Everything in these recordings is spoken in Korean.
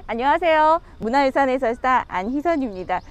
안녕하세요. 문화유산 해설사 안희선입니다.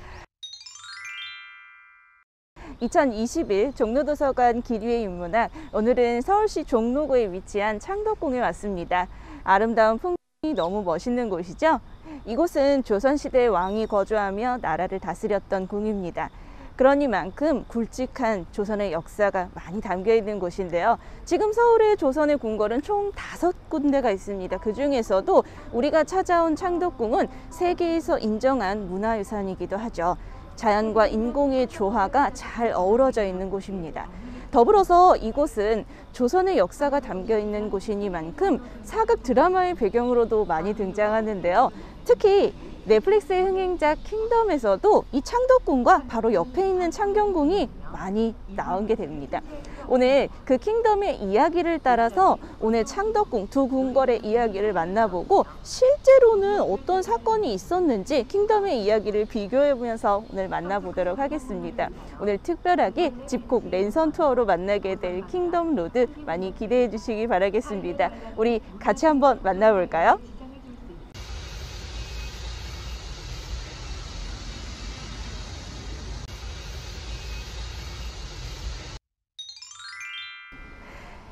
2021 종로도서관 기류의 인문학, 오늘은 서울시 종로구에 위치한 창덕궁에 왔습니다. 아름다운 풍경이 너무 멋있는 곳이죠. 이곳은 조선시대 왕이 거주하며 나라를 다스렸던 궁입니다. 그러니만큼 굵직한 조선의 역사가 많이 담겨 있는 곳인데요. 지금 서울의 조선의 궁궐은 총 5군데가 있습니다. 그 중에서도 우리가 찾아온 창덕궁은 세계에서 인정한 문화유산이기도 하죠. 자연과 인공의 조화가 잘 어우러져 있는 곳입니다. 더불어서 이곳은 조선의 역사가 담겨 있는 곳이니만큼 사극 드라마의 배경으로도 많이 등장하는데요. 특히 넷플릭스의 흥행작 킹덤에서도 이 창덕궁과 바로 옆에 있는 창경궁이 많이 나오게 됩니다. 오늘 그 킹덤의 이야기를 따라서 오늘 창덕궁 두 궁궐의 이야기를 만나보고 실제로는 어떤 사건이 있었는지 킹덤의 이야기를 비교해보면서 오늘 만나보도록 하겠습니다. 오늘 특별하게 집콕 랜선 투어로 만나게 될 킹덤 로드 많이 기대해 주시기 바라겠습니다. 우리 같이 한번 만나볼까요?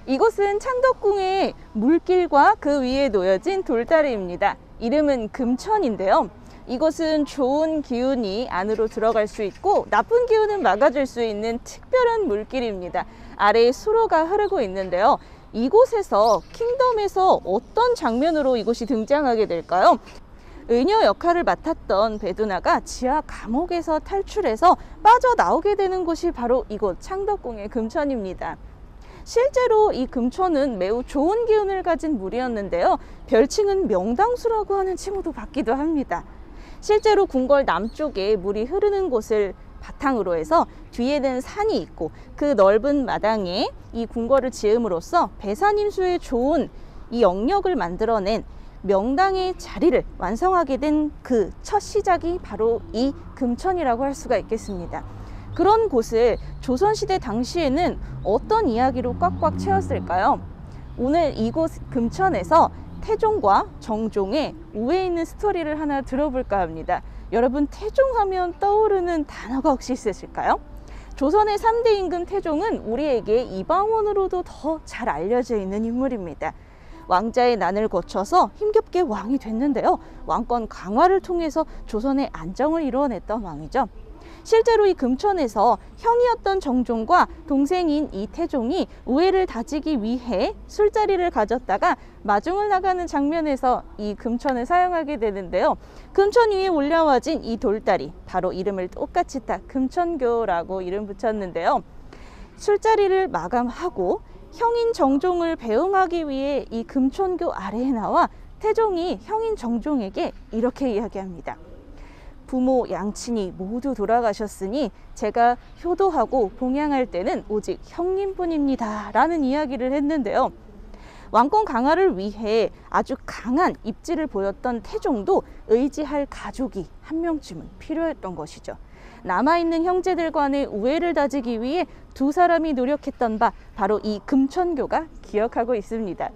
이곳은 창덕궁의 물길과 그 위에 놓여진 돌다리입니다. 이름은 금천인데요. 이곳은 좋은 기운이 안으로 들어갈 수 있고 나쁜 기운은 막아줄 수 있는 특별한 물길입니다. 아래에 수로가 흐르고 있는데요. 이곳에서 킹덤에서 어떤 장면으로 이곳이 등장하게 될까요? 의녀 역할을 맡았던 배두나가 지하 감옥에서 탈출해서 빠져나오게 되는 곳이 바로 이곳 창덕궁의 금천입니다. 실제로 이 금천은 매우 좋은 기운을 가진 물이었는데요. 별칭은 명당수라고 하는 칭호도 받기도 합니다. 실제로 궁궐 남쪽에 물이 흐르는 곳을 바탕으로 해서 뒤에는 산이 있고 그 넓은 마당에 이 궁궐을 지음으로써 배산임수에 좋은 이 영역을 만들어낸 명당의 자리를 완성하게 된 그 첫 시작이 바로 이 금천이라고 할 수가 있겠습니다. 그런 곳을 조선시대 당시에는 어떤 이야기로 꽉꽉 채웠을까요? 오늘 이곳 금천에서 태종과 정종의 우애에 있는 스토리를 하나 들어볼까 합니다. 여러분, 태종하면 떠오르는 단어가 혹시 있으실까요? 조선의 3대 임금 태종은 우리에게 이방원으로도 더 잘 알려져 있는 인물입니다. 왕자의 난을 거쳐서 힘겹게 왕이 됐는데요. 왕권 강화를 통해서 조선의 안정을 이루어냈던 왕이죠. 실제로 이 금천에서 형이었던 정종과 동생인 이 태종이 우애를 다지기 위해 술자리를 가졌다가 마중을 나가는 장면에서 이 금천을 사용하게 되는데요. 금천 위에 올라와진 이 돌다리, 바로 이름을 똑같이 딱 금천교라고 이름 붙였는데요. 술자리를 마감하고 형인 정종을 배웅하기 위해 이 금천교 아래에 나와 태종이 형인 정종에게 이렇게 이야기합니다. 부모 양친이 모두 돌아가셨으니 제가 효도하고 봉양할 때는 오직 형님뿐입니다 라는 이야기를 했는데요. 왕권 강화를 위해 아주 강한 입지를 보였던 태종도 의지할 가족이 한 명쯤은 필요했던 것이죠. 남아있는 형제들 간의 우애를 다지기 위해 두 사람이 노력했던 바 바로 이 금천교가 기억하고 있습니다.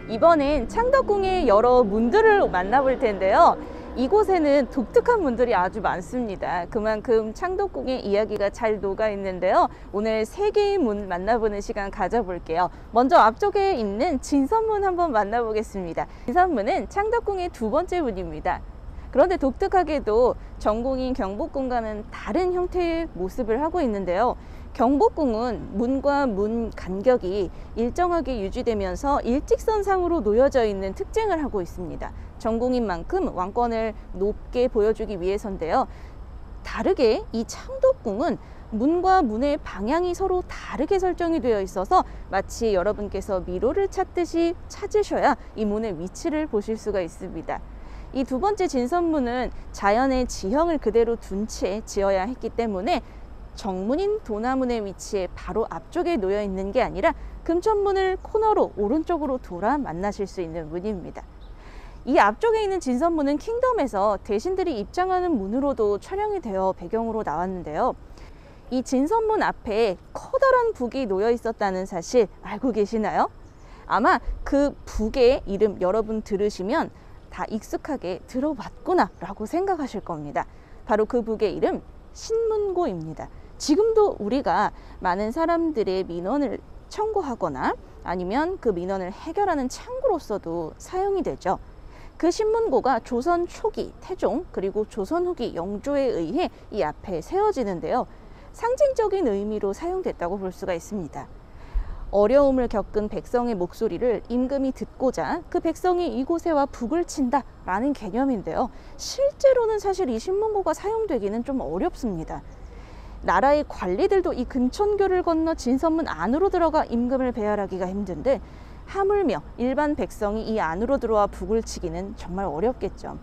이번엔 창덕궁의 여러 문들을 만나볼 텐데요. 이곳에는 독특한 문들이 아주 많습니다. 그만큼 창덕궁의 이야기가 잘 녹아 있는데요. 오늘 3개의 문 만나보는 시간 가져볼게요. 먼저 앞쪽에 있는 진선문 한번 만나보겠습니다. 진선문은 창덕궁의 2번째 문입니다. 그런데 독특하게도 전궁인 경복궁과는 다른 형태의 모습을 하고 있는데요. 경복궁은 문과 문 간격이 일정하게 유지되면서 일직선상으로 놓여져 있는 특징을 하고 있습니다. 전궁인 만큼 왕권을 높게 보여주기 위해서인데요. 다르게 이 창덕궁은 문과 문의 방향이 서로 다르게 설정이 되어 있어서 마치 여러분께서 미로를 찾듯이 찾으셔야 이 문의 위치를 보실 수가 있습니다. 이 2번째 진선문은 자연의 지형을 그대로 둔 채 지어야 했기 때문에 정문인 도나문의 위치에 바로 앞쪽에 놓여 있는 게 아니라 금천문을 코너로 오른쪽으로 돌아 만나실 수 있는 문입니다. 이 앞쪽에 있는 진선문은 킹덤에서 대신들이 입장하는 문으로도 촬영이 되어 배경으로 나왔는데요. 이 진선문 앞에 커다란 북이 놓여 있었다는 사실 알고 계시나요? 아마 그 북의 이름 여러분 들으시면 다 익숙하게 들어봤구나 라고 생각하실 겁니다. 바로 그 북의 이름 신문고입니다. 지금도 우리가 많은 사람들의 민원을 청구하거나 아니면 그 민원을 해결하는 창구로서도 사용이 되죠. 그 신문고가 조선 초기 태종 그리고 조선 후기 영조에 의해 이 앞에 세워지는데요. 상징적인 의미로 사용됐다고 볼 수가 있습니다. 어려움을 겪은 백성의 목소리를 임금이 듣고자 그 백성이 이곳에 와 북을 친다 라는 개념인데요. 실제로는 사실 이 신문고가 사용되기는 좀 어렵습니다. 나라의 관리들도 이 금천교를 건너 진선문 안으로 들어가 임금을 배열하기가 힘든데 하물며 일반 백성이 이 안으로 들어와 북을 치기는 정말 어렵겠죠.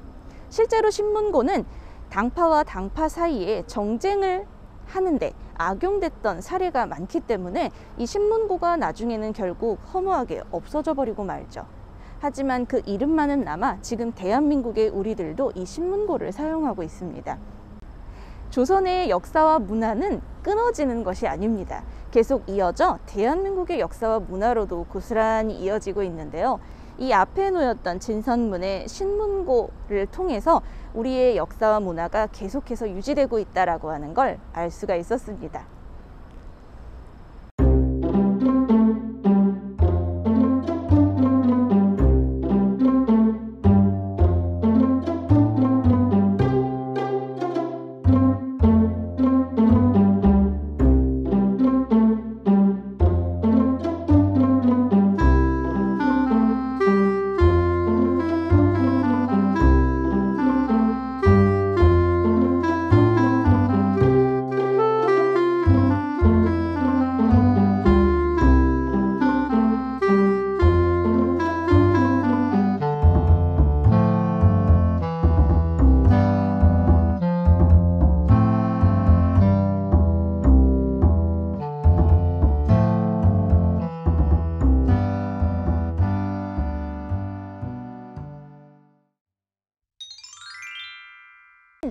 실제로 신문고는 당파와 당파 사이에 정쟁을 하는데 악용됐던 사례가 많기 때문에 이 신문고가 나중에는 결국 허무하게 없어져 버리고 말죠. 하지만 그 이름만은 남아 지금 대한민국의 우리들도 이 신문고를 사용하고 있습니다. 조선의 역사와 문화는 끊어지는 것이 아닙니다. 계속 이어져 대한민국의 역사와 문화로도 고스란히 이어지고 있는데요. 이 앞에 놓였던 진선문의 신문고를 통해서 우리의 역사와 문화가 계속해서 유지되고 있다라고 하는 걸 알 수가 있었습니다.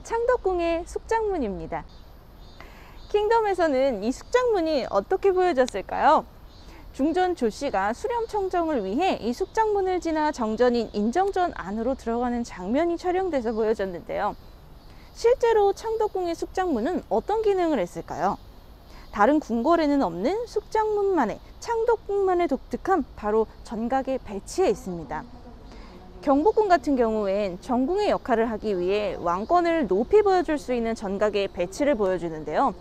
창덕궁의 숙장문입니다. 킹덤에서는 이 숙장문이 어떻게 보여졌을까요? 중전 조씨가 수렴청정을 위해 이 숙장문을 지나 정전인 인정전 안으로 들어가는 장면이 촬영돼서 보여졌는데요. 실제로 창덕궁의 숙장문은 어떤 기능을 했을까요? 다른 궁궐에는 없는 숙장문만의, 창덕궁만의 독특함, 바로 전각의 배치에 있습니다. 경복궁 같은 경우엔 정궁의 역할을 하기 위해 왕권을 높이 보여줄 수 있는 전각의 배치를 보여주는데요.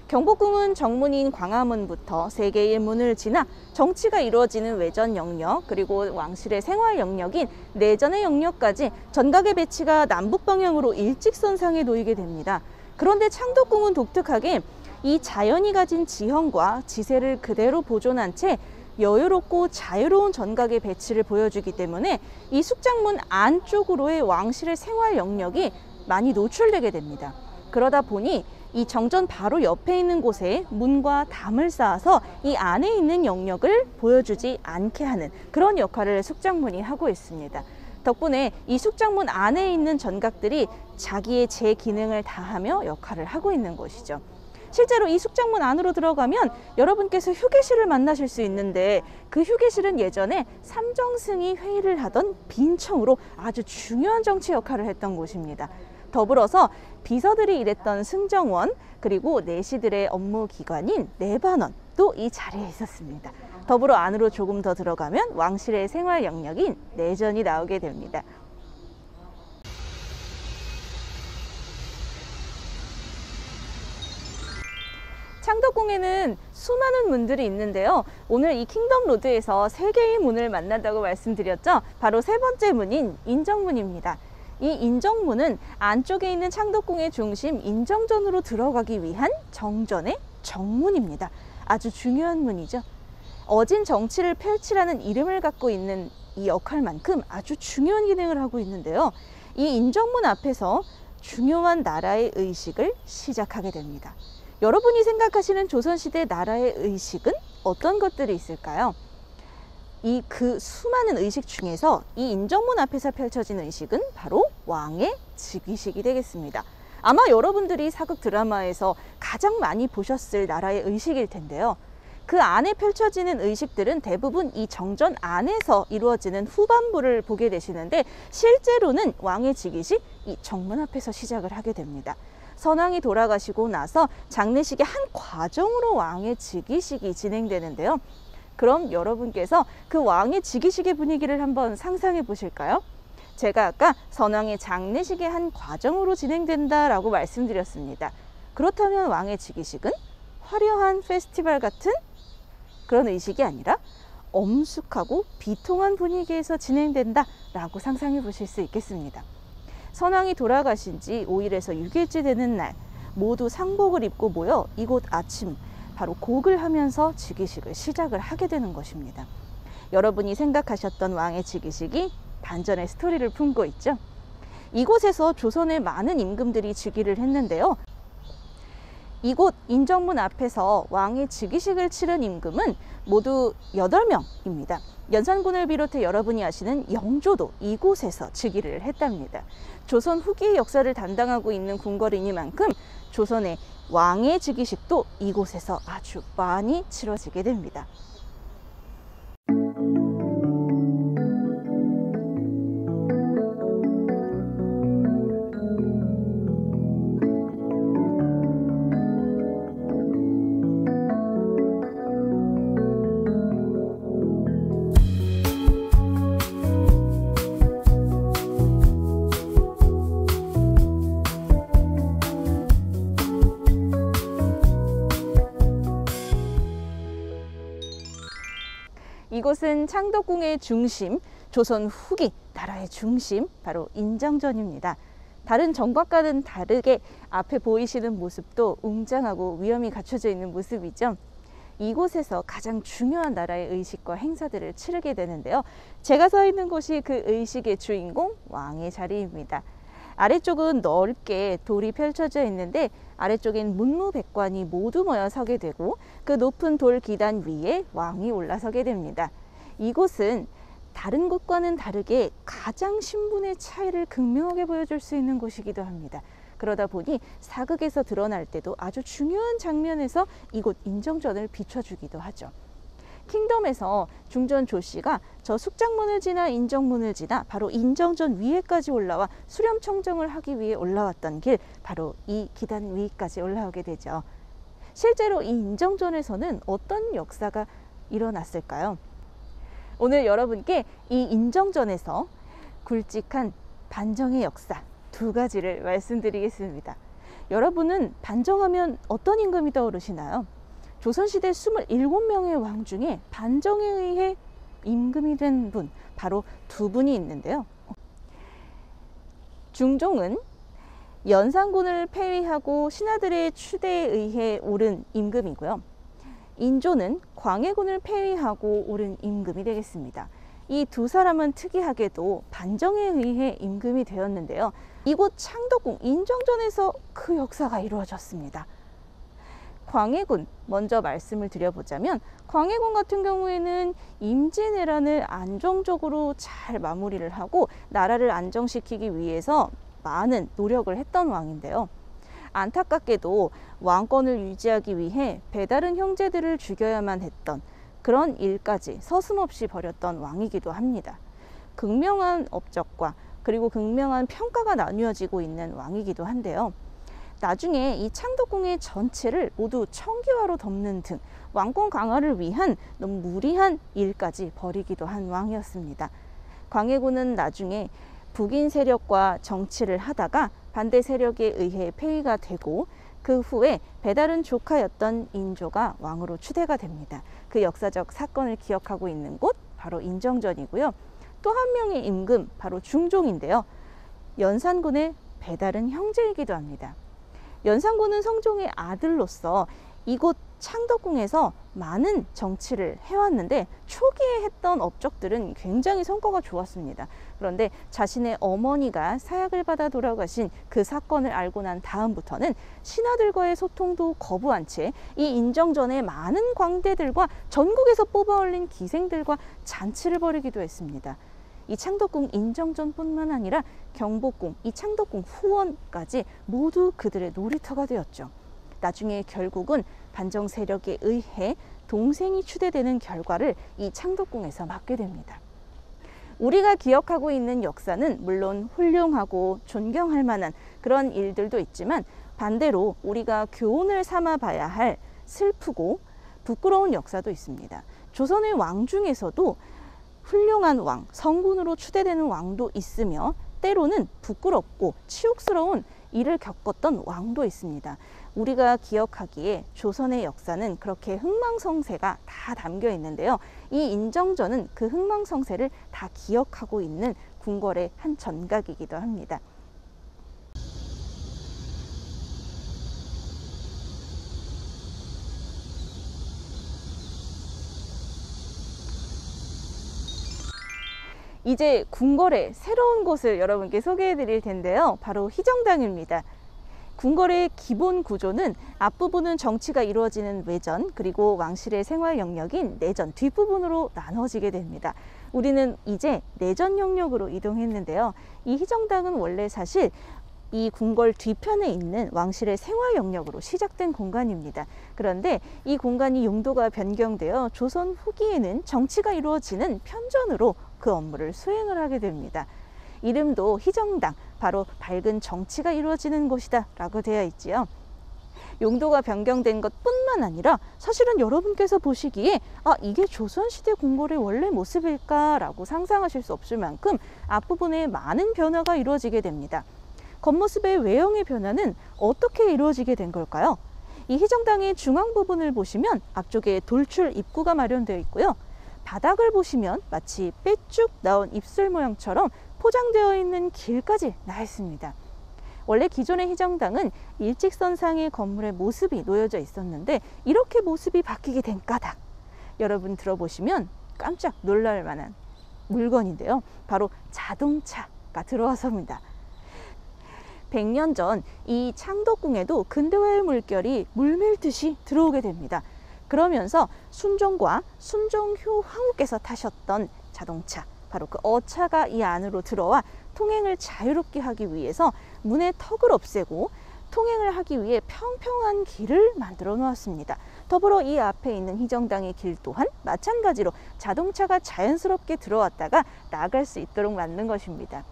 경복궁은 정문인 광화문부터 세 개의 문을 지나 정치가 이루어지는 외전 영역, 그리고 왕실의 생활 영역인 내전의 영역까지 전각의 배치가 남북 방향으로 일직선상에 놓이게 됩니다. 그런데 창덕궁은 독특하게 이 자연이 가진 지형과 지세를 그대로 보존한 채 여유롭고 자유로운 전각의 배치를 보여주기 때문에 이 숙장문 안쪽으로의 왕실의 생활 영역이 많이 노출되게 됩니다. 그러다 보니 이 정전 바로 옆에 있는 곳에 문과 담을 쌓아서 이 안에 있는 영역을 보여주지 않게 하는 그런 역할을 숙장문이 하고 있습니다. 덕분에 이 숙장문 안에 있는 전각들이 자기의 제 기능을 다하며 역할을 하고 있는 것이죠. 실제로 이 숙장문 안으로 들어가면 여러분께서 휴게실을 만나실 수 있는데 그 휴게실은 예전에 삼정승이 회의를 하던 빈청으로 아주 중요한 정치 역할을 했던 곳입니다. 더불어서 비서들이 일했던 승정원, 그리고 내시들의 업무 기관인 내반원도 이 자리에 있었습니다. 더불어 안으로 조금 더 들어가면 왕실의 생활 영역인 내전이 나오게 됩니다. 창덕궁에는 수많은 문들이 있는데요. 오늘 이 킹덤 로드에서 3개의 문을 만난다고 말씀드렸죠. 바로 세 번째 문인 인정문입니다. 이 인정문은 안쪽에 있는 창덕궁의 중심 인정전으로 들어가기 위한 정전의 정문입니다. 아주 중요한 문이죠. 어진 정치를 펼치라는 이름을 갖고 있는 이 역할만큼 아주 중요한 기능을 하고 있는데요. 이 인정문 앞에서 중요한 나라의 의식을 시작하게 됩니다. 여러분이 생각하시는 조선시대 나라의 의식은 어떤 것들이 있을까요? 그 수많은 의식 중에서 이 인정문 앞에서 펼쳐진 의식은 바로 왕의 즉위식이 되겠습니다. 아마 여러분들이 사극 드라마에서 가장 많이 보셨을 나라의 의식일 텐데요. 그 안에 펼쳐지는 의식들은 대부분 이 정전 안에서 이루어지는 후반부를 보게 되시는데, 실제로는 왕의 즉위식 이 정문 앞에서 시작을 하게 됩니다. 선왕이 돌아가시고 나서 장례식의 한 과정으로 왕의 즉위식이 진행되는데요. 그럼 여러분께서 그 왕의 즉위식의 분위기를 한번 상상해 보실까요? 제가 아까 선왕의 장례식의 한 과정으로 진행된다라고 말씀드렸습니다. 그렇다면 왕의 즉위식은 화려한 페스티벌 같은 그런 의식이 아니라 엄숙하고 비통한 분위기에서 진행된다라고 상상해 보실 수 있겠습니다. 선왕이 돌아가신 지 5일에서 6일째 되는 날, 모두 상복을 입고 모여 이곳 아침 바로 곡을 하면서 즉위식을 시작을 하게 되는 것입니다. 여러분이 생각하셨던 왕의 즉위식이 반전의 스토리를 품고 있죠. 이곳에서 조선의 많은 임금들이 즉위를 했는데요. 이곳 인정문 앞에서 왕의 즉위식을 치른 임금은 모두 8명입니다. 연산군을 비롯해 여러분이 아시는 영조도 이곳에서 즉위를 했답니다. 조선 후기의 역사를 담당하고 있는 궁궐이니만큼 조선의 왕의 즉위식도 이곳에서 아주 많이 치러지게 됩니다. 이곳은 창덕궁의 중심, 조선 후기 나라의 중심, 바로 인정전입니다. 다른 정곽과는 다르게 앞에 보이시는 모습도 웅장하고 위엄이 갖춰져 있는 모습이죠. 이곳에서 가장 중요한 나라의 의식과 행사들을 치르게 되는데요. 제가 서 있는 곳이 그 의식의 주인공, 왕의 자리입니다. 아래쪽은 넓게 돌이 펼쳐져 있는데 아래쪽엔 문무백관이 모두 모여 서게 되고, 그 높은 돌 기단 위에 왕이 올라서게 됩니다. 이곳은 다른 곳과는 다르게 가장 신분의 차이를 극명하게 보여줄 수 있는 곳이기도 합니다. 그러다 보니 사극에서 드러날 때도 아주 중요한 장면에서 이곳 인정전을 비춰주기도 하죠. 킹덤에서 중전 조씨가 저 숙장문을 지나 인정문을 지나 바로 인정전 위에까지 올라와 수렴청정을 하기 위해 올라왔던 길, 바로 이 기단 위까지 올라오게 되죠. 실제로 이 인정전에서는 어떤 역사가 일어났을까요? 오늘 여러분께 이 인정전에서 굵직한 반정의 역사 2가지를 말씀드리겠습니다. 여러분은 반정하면 어떤 임금이 떠오르시나요? 조선시대 27명의 왕 중에 반정에 의해 임금이 된 분, 바로 2분이 있는데요. 중종은 연산군을 폐위하고 신하들의 추대에 의해 오른 임금이고요. 인조는 광해군을 폐위하고 오른 임금이 되겠습니다. 이 2사람은 특이하게도 반정에 의해 임금이 되었는데요. 이곳 창덕궁 인정전에서 그 역사가 이루어졌습니다. 광해군 먼저 말씀을 드려보자면, 광해군 같은 경우에는 임진왜란을 안정적으로 잘 마무리를 하고 나라를 안정시키기 위해서 많은 노력을 했던 왕인데요. 안타깝게도 왕권을 유지하기 위해 배다른 형제들을 죽여야만 했던 그런 일까지 서슴없이 벌였던 왕이기도 합니다. 극명한 업적과 그리고 극명한 평가가 나뉘어지고 있는 왕이기도 한데요. 나중에 이 창덕궁의 전체를 모두 청기화로 덮는 등 왕권 강화를 위한 너무 무리한 일까지 벌이기도 한 왕이었습니다. 광해군은 나중에 북인 세력과 정치를 하다가 반대 세력에 의해 폐위가 되고, 그 후에 배다른 조카였던 인조가 왕으로 추대가 됩니다. 그 역사적 사건을 기억하고 있는 곳, 바로 인정전이고요. 또 한 명의 임금, 바로 중종인데요. 연산군의 배다른 형제이기도 합니다. 연산군은 성종의 아들로서 이곳 창덕궁에서 많은 정치를 해왔는데 초기에 했던 업적들은 굉장히 성과가 좋았습니다. 그런데 자신의 어머니가 사약을 받아 돌아가신 그 사건을 알고 난 다음부터는 신하들과의 소통도 거부한 채 이 인정전에 많은 광대들과 전국에서 뽑아올린 기생들과 잔치를 벌이기도 했습니다. 이 창덕궁 인정전뿐만 아니라 경복궁, 이 창덕궁 후원까지 모두 그들의 놀이터가 되었죠. 나중에 결국은 반정 세력에 의해 동생이 추대되는 결과를 이 창덕궁에서 맞게 됩니다. 우리가 기억하고 있는 역사는 물론 훌륭하고 존경할 만한 그런 일들도 있지만 반대로 우리가 교훈을 삼아 봐야 할 슬프고 부끄러운 역사도 있습니다. 조선의 왕 중에서도 훌륭한 왕, 성군으로 추대되는 왕도 있으며 때로는 부끄럽고 치욕스러운 일을 겪었던 왕도 있습니다. 우리가 기억하기에 조선의 역사는 그렇게 흥망성쇠가 다 담겨 있는데요. 이 인정전은 그 흥망성쇠를 다 기억하고 있는 궁궐의 한 전각이기도 합니다. 이제 궁궐의 새로운 곳을 여러분께 소개해 드릴 텐데요. 바로 희정당입니다. 궁궐의 기본 구조는 앞부분은 정치가 이루어지는 외전, 그리고 왕실의 생활 영역인 내전, 뒷부분으로 나눠지게 됩니다. 우리는 이제 내전 영역으로 이동했는데요. 이 희정당은 원래 사실 이 궁궐 뒤편에 있는 왕실의 생활 영역으로 시작된 공간입니다. 그런데 이 공간이 용도가 변경되어 조선 후기에는 정치가 이루어지는 편전으로 그 업무를 수행을 하게 됩니다. 이름도 희정당, 바로 밝은 정치가 이루어지는 곳이다 라고 되어 있지요. 용도가 변경된 것뿐만 아니라 사실은 여러분께서 보시기에 이게 조선시대 궁궐의 원래 모습일까 라고 상상하실 수 없을 만큼 앞부분에 많은 변화가 이루어지게 됩니다. 겉모습의 외형의 변화는 어떻게 이루어지게 된 걸까요? 이 희정당의 중앙 부분을 보시면 앞쪽에 돌출 입구가 마련되어 있고요. 바닥을 보시면 마치 빼쭉 나온 입술 모양처럼 포장되어 있는 길까지 나 있습니다. 원래 기존의 희정당은 일직선상의 건물의 모습이 놓여져 있었는데 이렇게 모습이 바뀌게 된 까닭, 여러분 들어보시면 깜짝 놀랄 만한 물건인데요. 바로 자동차가 들어와서입니다. 100년 전 이 창덕궁에도 근대화의 물결이 물밀듯이 들어오게 됩니다. 그러면서 순종과 순종효 황후께서 타셨던 자동차, 바로 그 어차가 이 안으로 들어와 통행을 자유롭게 하기 위해서 문의 턱을 없애고 통행을 하기 위해 평평한 길을 만들어 놓았습니다. 더불어 이 앞에 있는 희정당의 길 또한 마찬가지로 자동차가 자연스럽게 들어왔다가 나갈 수 있도록 만든 것입니다.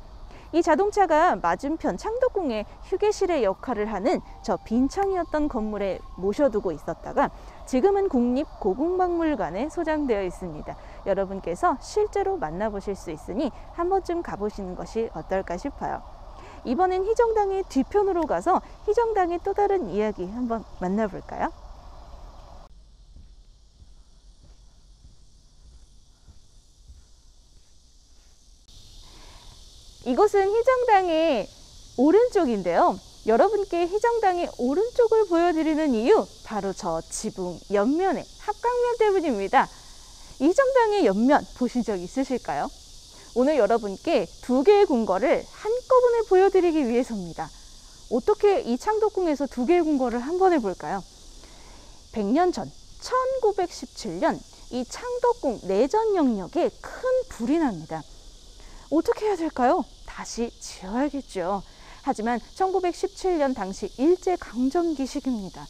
이 자동차가 맞은편 창덕궁의 휴게실의 역할을 하는 저 빈창이었던 건물에 모셔두고 있었다가 지금은 국립고궁박물관에 소장되어 있습니다. 여러분께서 실제로 만나보실 수 있으니 한 번쯤 가보시는 것이 어떨까 싶어요. 이번엔 희정당의 뒤편으로 가서 희정당의 또 다른 이야기 한번 만나볼까요? 이곳은 희정당의 오른쪽인데요. 여러분께 희정당의 오른쪽을 보여드리는 이유, 바로 저 지붕 옆면의 합광면 때문입니다. 이 희정당의 옆면 보신 적 있으실까요? 오늘 여러분께 두 개의 궁궐을 한꺼번에 보여드리기 위해서입니다. 어떻게 이 창덕궁에서 두 개의 궁궐을 한 번에 볼까요? 100년 전 1917년 이 창덕궁 내전 영역에 큰 불이 납니다. 어떻게 해야 될까요? 다시 지어야겠죠. 하지만 1917년 당시 일제강점기 시기입니다.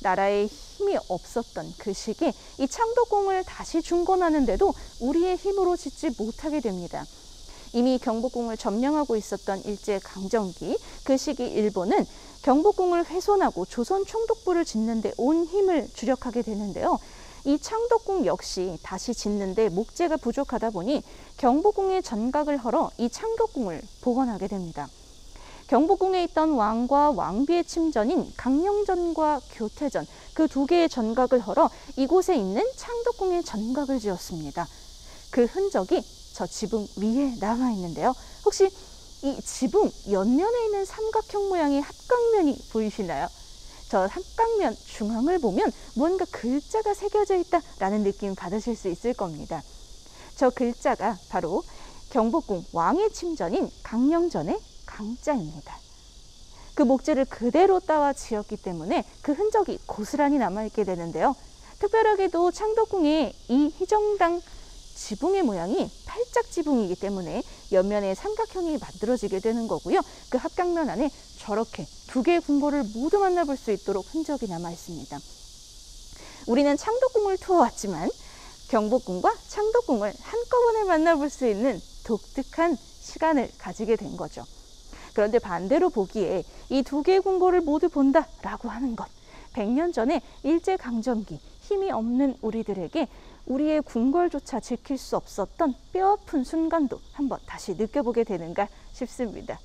나라에 힘이 없었던 그 시기 이 창덕궁을 다시 중건하는데도 우리의 힘으로 짓지 못하게 됩니다. 이미 경복궁을 점령하고 있었던 일제강점기 그 시기 일본은 경복궁을 훼손하고 조선 총독부를 짓는 데 온 힘을 주력하게 되는데요. 이 창덕궁 역시 다시 짓는데 목재가 부족하다 보니 경복궁의 전각을 헐어 이 창덕궁을 복원하게 됩니다. 경복궁에 있던 왕과 왕비의 침전인 강령전과 교태전, 그 두 개의 전각을 헐어 이곳에 있는 창덕궁의 전각을 지었습니다. 그 흔적이 저 지붕 위에 남아 있는데요. 혹시 이 지붕 옆면에 있는 삼각형 모양의 합광면이 보이시나요? 저 삼각면 중앙을 보면 뭔가 글자가 새겨져 있다라는 느낌 받으실 수 있을 겁니다. 저 글자가 바로 경복궁 왕의 침전인 강령전의 강자입니다. 그 목재를 그대로 따와 지었기 때문에 그 흔적이 고스란히 남아있게 되는데요. 특별하게도 창덕궁의 이 희정당 지붕의 모양이 팔짝 지붕이기 때문에 옆면에 삼각형이 만들어지게 되는 거고요. 그 합각면 안에 저렇게 두 개의 궁궐을 모두 만나볼 수 있도록 흔적이 남아 있습니다. 우리는 창덕궁을 투어왔지만 경복궁과 창덕궁을 한꺼번에 만나볼 수 있는 독특한 시간을 가지게 된 거죠. 그런데 반대로 보기에 이 두 개의 궁궐을 모두 본다라고 하는 것, 100년 전에 일제강점기 힘이 없는 우리들에게 우리의 궁궐조차 지킬 수 없었던 뼈아픈 순간도 한번 다시 느껴보게 되는가 싶습니다.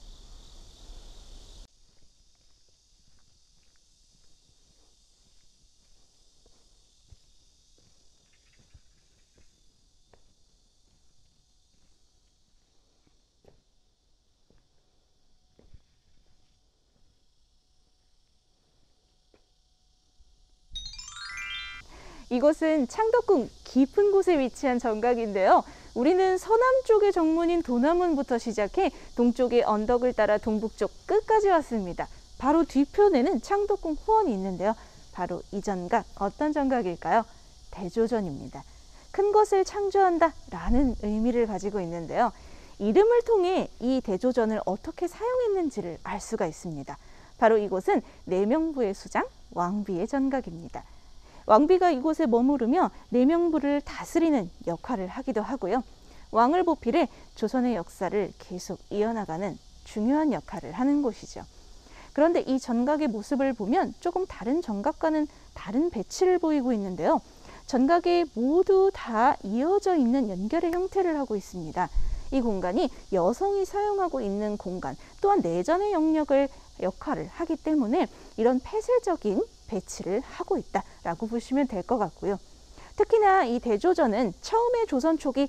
이곳은 창덕궁 깊은 곳에 위치한 정각인데요. 우리는 서남 쪽의 정문인 도남문부터 시작해 동쪽의 언덕을 따라 동북쪽 끝까지 왔습니다. 바로 뒤편에는 창덕궁 후원이 있는데요. 바로 이 정각, 어떤 정각일까요? 대조전입니다. 큰 것을 창조한다 라는 의미를 가지고 있는데요. 이름을 통해 이 대조전을 어떻게 사용했는지를 알 수가 있습니다. 바로 이곳은 내명부의 수장 왕비의 전각입니다. 왕비가 이곳에 머무르며 내명부를 다스리는 역할을 하기도 하고요. 왕을 보필해 조선의 역사를 계속 이어나가는 중요한 역할을 하는 곳이죠. 그런데 이 전각의 모습을 보면 조금 다른 전각과는 다른 배치를 보이고 있는데요. 전각에 모두 다 이어져 있는 연결의 형태를 하고 있습니다. 이 공간이 여성이 사용하고 있는 공간, 또한 내전의 역할을 하기 때문에 이런 폐쇄적인 배치를 하고 있다라고 보시면 될 것 같고요. 특히나 이 대조전은 처음에 조선 초기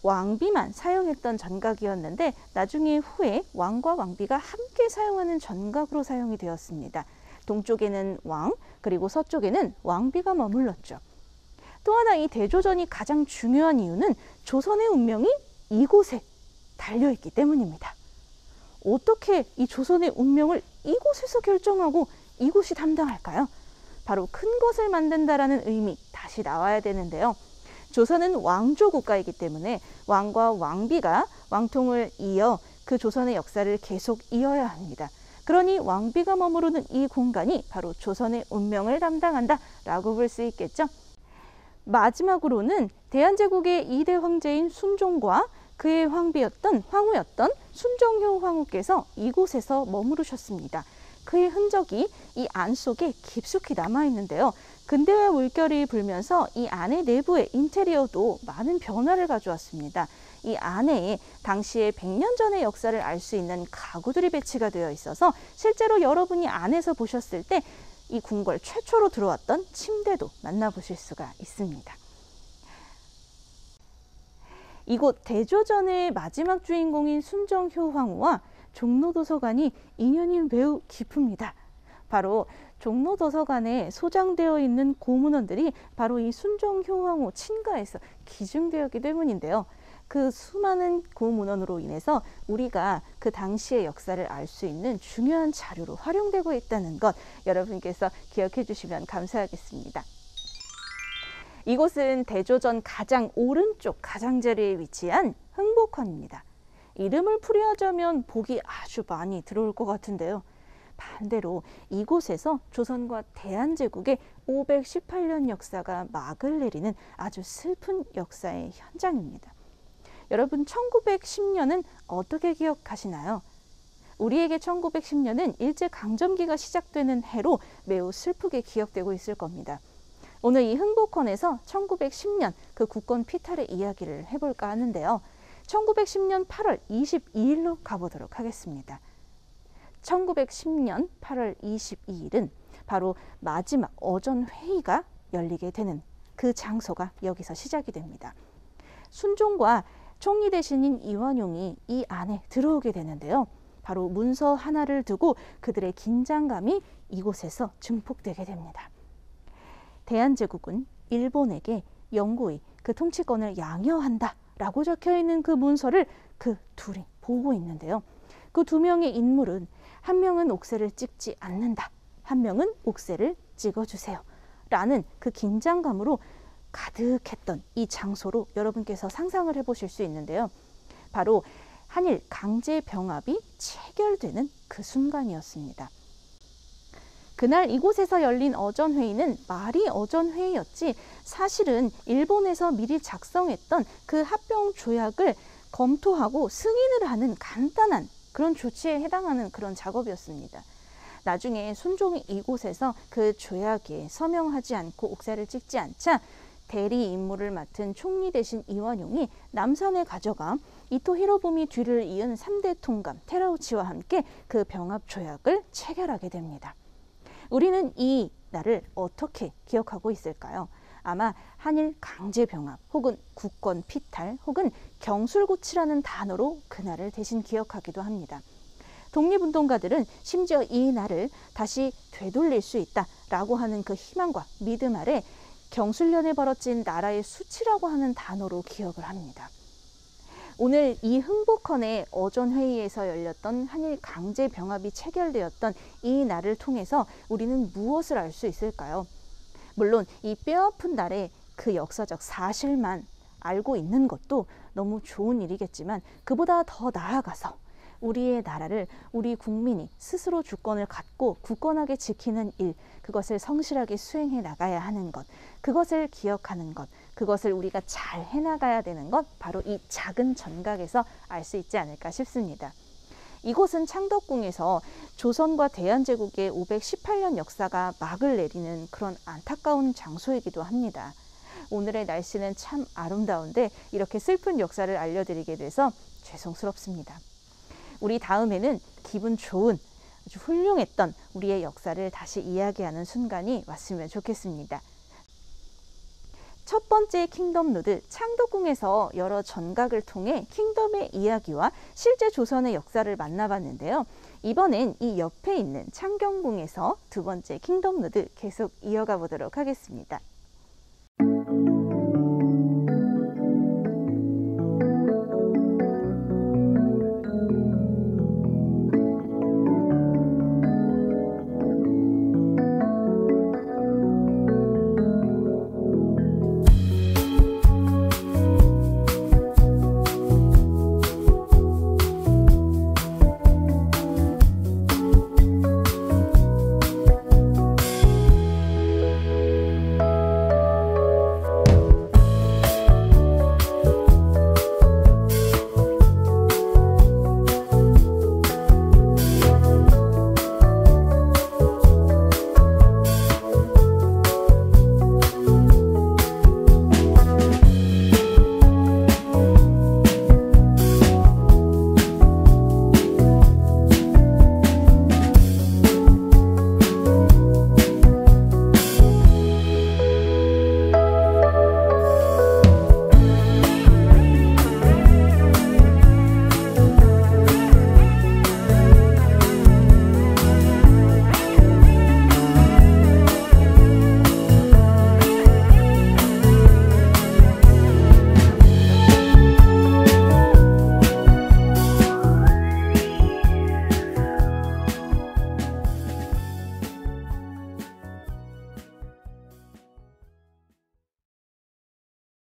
왕비만 사용했던 전각이었는데 나중에 후에 왕과 왕비가 함께 사용하는 전각으로 사용이 되었습니다. 동쪽에는 왕, 그리고 서쪽에는 왕비가 머물렀죠. 또 하나 이 대조전이 가장 중요한 이유는 조선의 운명이 이곳에 달려있기 때문입니다. 어떻게 이 조선의 운명을 이곳에서 결정하고 이곳이 담당할까요? 바로 큰 것을 만든다라는 의미 다시 나와야 되는데요. 조선은 왕조 국가이기 때문에 왕과 왕비가 왕통을 이어 그 조선의 역사를 계속 이어야 합니다. 그러니 왕비가 머무르는 이 공간이 바로 조선의 운명을 담당한다라고 볼 수 있겠죠. 마지막으로는 대한제국의 2대 황제인 순종과 그의 황후였던 순정효 황후께서 이곳에서 머무르셨습니다. 그의 흔적이 이 안 속에 깊숙이 남아있는데요. 근대화 물결이 불면서 이 안의 내부의 인테리어도 많은 변화를 가져왔습니다. 이 안에 당시에 100년 전의 역사를 알 수 있는 가구들이 배치가 되어 있어서 실제로 여러분이 안에서 보셨을 때 이 궁궐 최초로 들어왔던 침대도 만나보실 수가 있습니다. 이곳 대조전의 마지막 주인공인 순정효 황후와 종로도서관이 인연이 매우 깊습니다. 바로 종로도서관에 소장되어 있는 고문원들이 바로 이 순정효 황후 친가에서 기증되었기 때문인데요. 그 수많은 고문원으로 인해서 우리가 그 당시의 역사를 알 수 있는 중요한 자료로 활용되고 있다는 것 여러분께서 기억해 주시면 감사하겠습니다. 이곳은 대조전 가장 오른쪽 가장자리에 위치한 흥복헌입니다. 이름을 풀이하자면 복이 아주 많이 들어올 것 같은데요. 반대로 이곳에서 조선과 대한제국의 518년 역사가 막을 내리는 아주 슬픈 역사의 현장입니다. 여러분 1910년은 어떻게 기억하시나요? 우리에게 1910년은 일제강점기가 시작되는 해로 매우 슬프게 기억되고 있을 겁니다. 오늘 이 흥복헌에서 1910년 그 국권 피탈의 이야기를 해볼까 하는데요. 1910년 8월 22일로 가보도록 하겠습니다. 1910년 8월 22일은 바로 마지막 어전회의가 열리게 되는 그 장소가 여기서 시작이 됩니다. 순종과 총리 대신인 이완용이 이 안에 들어오게 되는데요. 바로 문서 하나를 두고 그들의 긴장감이 이곳에서 증폭되게 됩니다. 대한제국은 일본에게 영구히 그 통치권을 양여한다 라고 적혀있는 그 문서를 그 둘이 보고 있는데요. 그 두 명의 인물은 한 명은 옥새를 찍지 않는다, 한 명은 옥새를 찍어주세요 라는 그 긴장감으로 가득했던 이 장소로 여러분께서 상상을 해보실 수 있는데요. 바로 한일 강제병합이 체결되는 그 순간이었습니다. 그날 이곳에서 열린 어전회의는 말이 어전회의였지 사실은 일본에서 미리 작성했던 그 합병조약을 검토하고 승인을 하는 간단한 그런 조치에 해당하는 그런 작업이었습니다. 나중에 순종이 이곳에서 그 조약에 서명하지 않고 옥새를 찍지 않자 대리 임무를 맡은 총리 대신 이완용이 남산에 가져가 이토 히로부미 뒤를 이은 3대 통감 테라우치와 함께 그 병합 조약을 체결하게 됩니다. 우리는 이 날을 어떻게 기억하고 있을까요? 아마 한일 강제병합 혹은 국권 피탈 혹은 경술고치라는 단어로 그날을 대신 기억하기도 합니다. 독립운동가들은 심지어 이 날을 다시 되돌릴 수 있다라고 하는 그 희망과 믿음 아래 경술련에 벌어진 나라의 수치라고 하는 단어로 기억을 합니다. 오늘 이 흥복헌의 어전회의에서 열렸던 한일 강제병합이 체결되었던 이 날을 통해서 우리는 무엇을 알 수 있을까요? 물론 이 뼈아픈 날의 그 역사적 사실만 알고 있는 것도 너무 좋은 일이겠지만 그보다 더 나아가서 우리의 나라를 우리 국민이 스스로 주권을 갖고 굳건하게 지키는 일, 그것을 성실하게 수행해 나가야 하는 것, 그것을 기억하는 것, 그것을 우리가 잘 해나가야 되는 것, 바로 이 작은 전각에서 알 수 있지 않을까 싶습니다. 이곳은 창덕궁에서 조선과 대한제국의 518년 역사가 막을 내리는 그런 안타까운 장소이기도 합니다. 오늘의 날씨는 참 아름다운데 이렇게 슬픈 역사를 알려드리게 돼서 죄송스럽습니다. 우리 다음에는 기분 좋은 아주 훌륭했던 우리의 역사를 다시 이야기하는 순간이 왔으면 좋겠습니다. 첫 번째 킹덤 노드 창덕궁에서 여러 전각을 통해 킹덤의 이야기와 실제 조선의 역사를 만나봤는데요. 이번엔 이 옆에 있는 창경궁에서 두 번째 킹덤 노드 계속 이어가 보도록 하겠습니다.